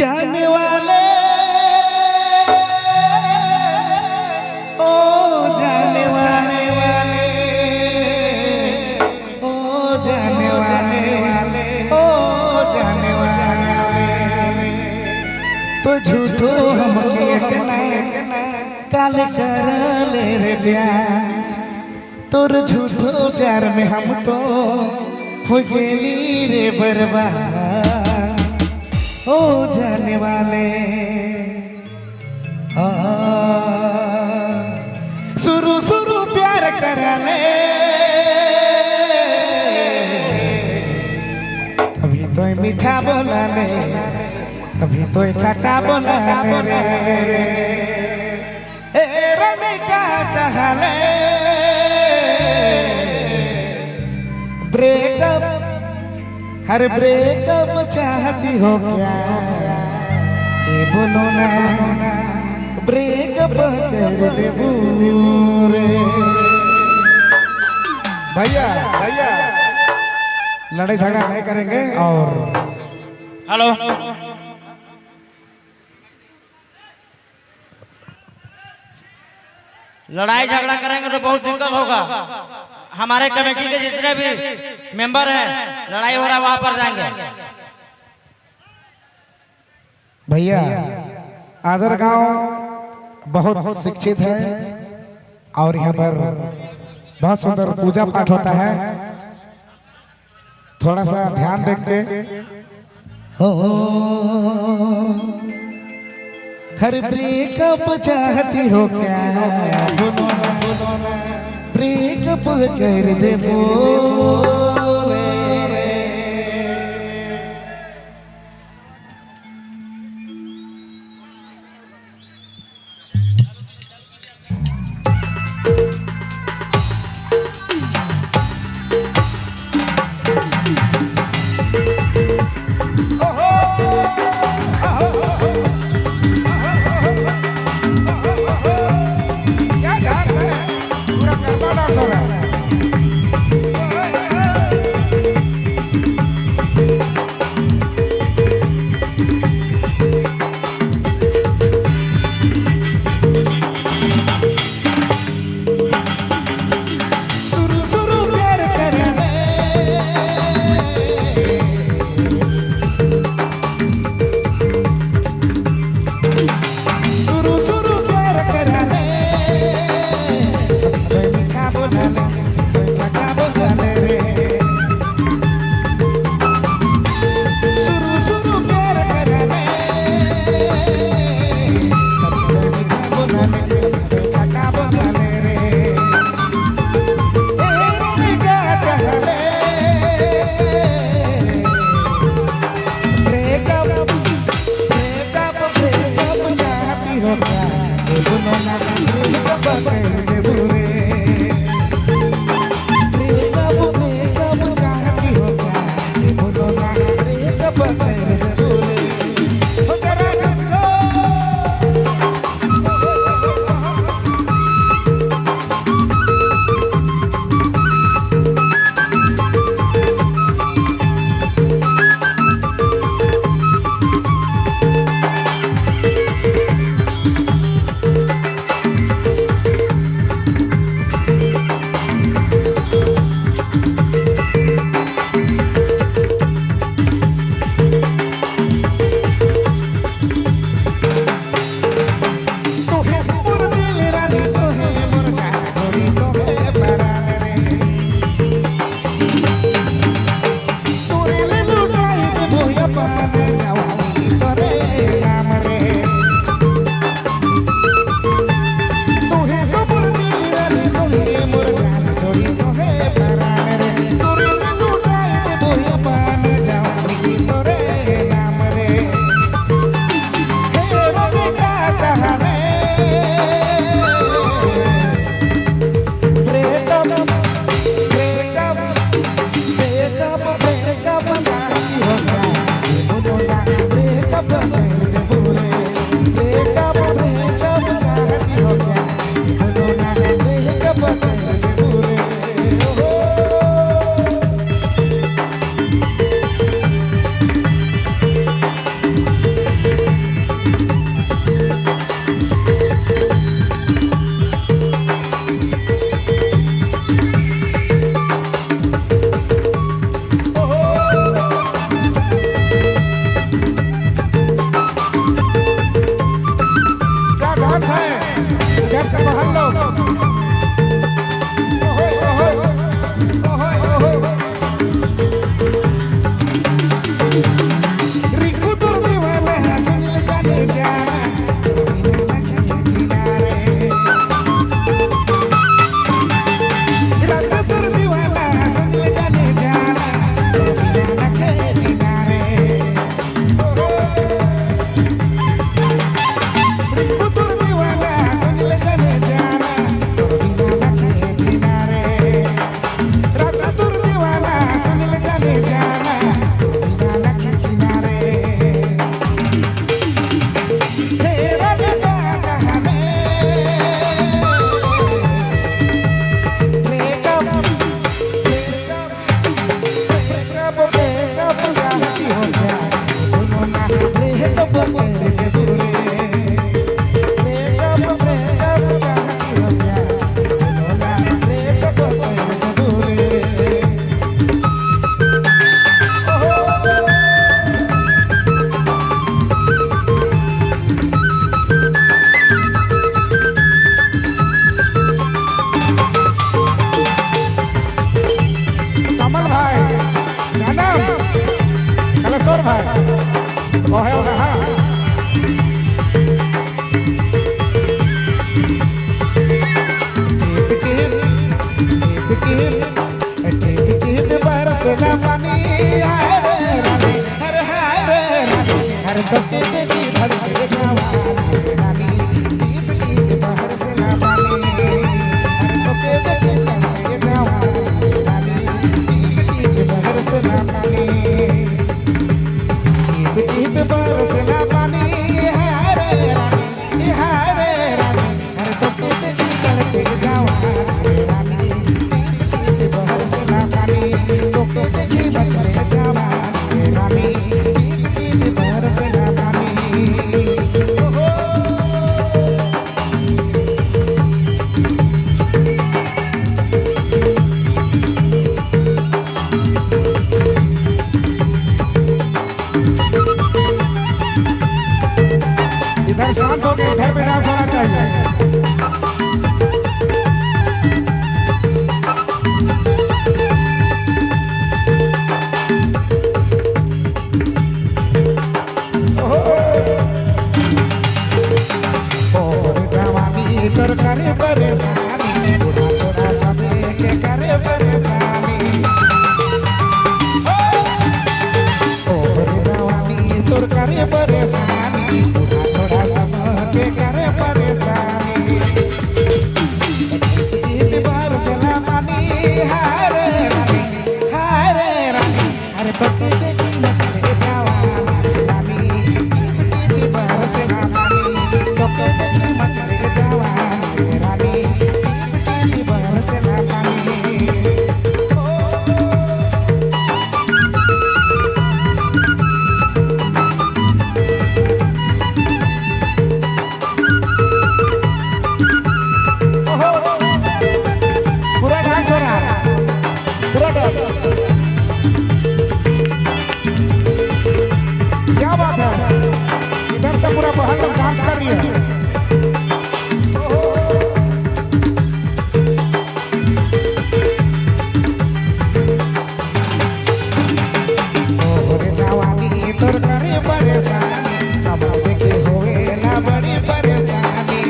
जाने वाले ओ जाने वाले ओ जाने वाले ओ जाने वाले तो झूठो हमके इतना काल कर ले रे प्यार तोर झूठो प्यार में हम तो हो गेली रे बर्बाद ओ जाने वाले शुरू शुरू प्यार करा ले कभी तो मीठा बोला ले कभी तो खट्टा बोला ले रे रमे का चाह ले ब्रेकअप हर ब्रेकअप चाहती हो क्या ये बोलो ना ब्रेकअप कर दे पूरे भैया भैया लड़ाई झगड़ा नहीं करेंगे और हेलो लड़ाई झगड़ा करेंगे तो बहुत दिक्कत होगा। हमारे कमेटी के जितने भी मेंबर हैं लड़ाई हो रहा है वहां पर जाएंगे। भैया आदर गांव बहुत शिक्षित है और यहाँ पर बहुत सुंदर पूजा पाठ होता है। थोड़ा सा ध्यान देके हो हर ब्रेकअप चाहती हो क्या ब्रेकअप कर दे बोले तो के देखी धड़के जवानी रानी टीप टीप बरसला पानी अरे तो के देखी धड़के जवानी रानी टीप टीप बरसला पानी टीप टीप बरसला पानी हारे रानी अरे तो के देखी धड़के जवानी रानी टीप टीप बरसला पानी तो के देखी मचले जवानी रानी टीप टीप बरसला पानी इधर शांत हो गए, इधर पे डांस होना चाहिए। और जवानी तोर करे परेशानी बूढ़ा छोरा सब के करे परेशानी और जवानी तोर करे परेशानी बूढ़ा छोरा सब के करे परेशानी टीप बरसला पानी हारे रानी अरे तो के देखी मचले जवानी रानी टीप बरसला पानी तो के देखी मचले जवानी रानी टीप बरसला पानी पूरा डांस हो रहा है, पूरा डांस। क्या बात है, इधर से पूरा बहन लोग डांस कर रही है। ओरे जवानी तोर करे परेशानी अब देखे होए ना बड़ी परेशानी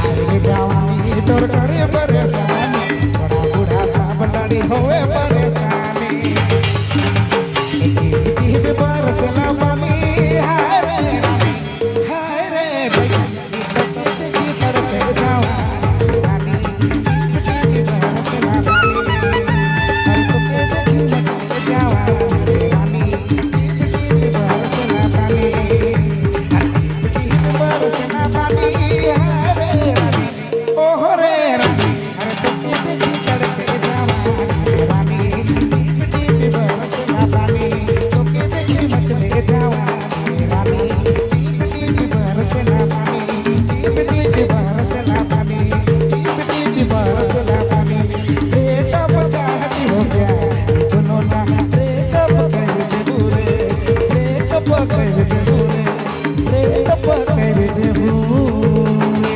अरे जवानी तोर करे परेशानी बड़ा बूढ़ा सब लड़ी होए परेशानी टीप टीप बरसला पानी हारे भैया तो के देखी धड़के जवानी रानी टीप टीप बरसला पानी अरे तो के देखी मचले जवानी रानी टीप टीप बरसला पानी टीप टीप बरसला पानी हारे रानी ओहो रे रानी अरे तो के देखी धड़के जवानी रानी टीप टीप बरसला पानी तो के देखी मचले जवानी रानी टीप टीप बरसला पानी टीप टीप बरसला पानी टीप टीप बरसला पानी बेटा बचाती हो गया सुनो ना ब्रेकअप कर दे बुरे ब्रेकअप कर दे बुरे ब्रेकअप कर दे बुरे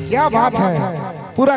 क्या बात है, पूरा